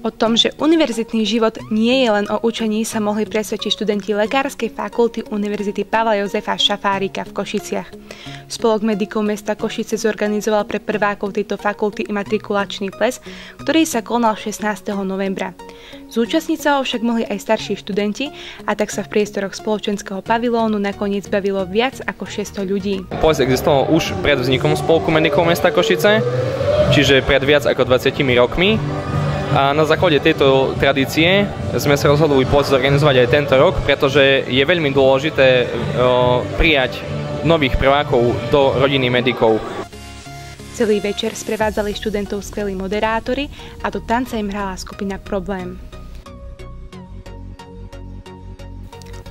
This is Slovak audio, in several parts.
O tom, že univerzitný život nie je len o učení, sa mohli presvedčiť študenti Lekárskej fakulty Univerzity Pavla Jozefa Šafárika v Košiciach. Spolok medikov mesta Košice zorganizoval pre prvákov tejto fakulty imatrikulačný ples, ktorý sa konal 16. novembra. Zúčastniť sa ho však mohli aj starší študenti a tak sa v priestoroch spoločenského pavilónu nakoniec bavilo viac ako 600 ľudí. Ples existoval už pred vznikom Spolku medikov mesta Košice, čiže pred viac ako 20 rokmi. A na základe tejto tradície sme sa rozhodli ples zorganizovať aj tento rok, pretože je veľmi dôležité prijať nových prvákov do rodiny medikov. Celý večer sprevádzali študentov skvelí moderátori a do tanca im hrala skupina Problém.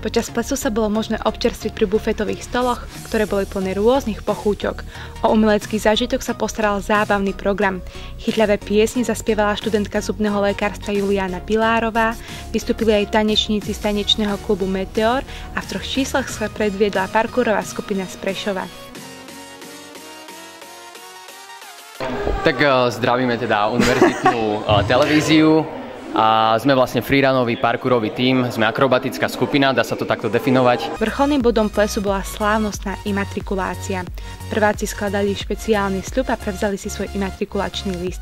Počas plesu sa bolo možné občerstviť pri bufetových stoloch, ktoré boli plné rôznych pochúťok. O umelecký zážitok sa postaral zábavný program. Chytľavé piesne zaspievala študentka zubného lekárstva Juliana Pilárová, vystúpili aj tanečníci z tanečného klubu Meteor a v 3 číslach sa predviedla parkourová skupina z Prešova. Tak zdravíme teda univerzitnú televíziu. A sme vlastne freerunový parkourový tím, sme akrobatická skupina, dá sa to takto definovať. Vrcholným bodom plesu bola slávnostná imatrikulácia. Prváci skladali špeciálny sľub a prevzali si svoj imatrikulačný list.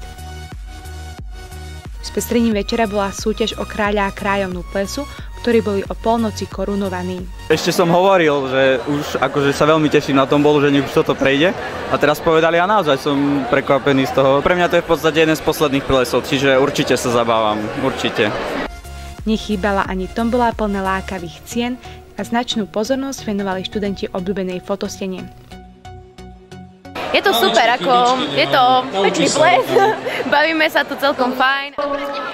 Spestrením večera bola súťaž o kráľa a kráľovnú plesu, ktorí boli o polnoci korunovaní. Ešte som hovoril, že už akože sa veľmi teším na tom bolu, že nech už toto prejde. A teraz povedali a naozaj som prekvapený z toho. Pre mňa to je v podstate jeden z posledných plesov, čiže určite sa zabávam, určite. Nechýbala ani tombola plné lákavých cien a značnú pozornosť venovali študenti obľúbenej fotostene. Je to super, je to pekný ples, bavíme sa tu celkom fajn.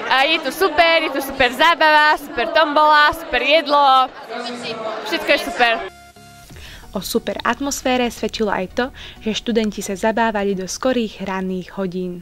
A je tu super zábava, super tombola, super jedlo, všetko je super. O super atmosfére svedčilo aj to, že študenti sa zabávali do skorých ranných hodín.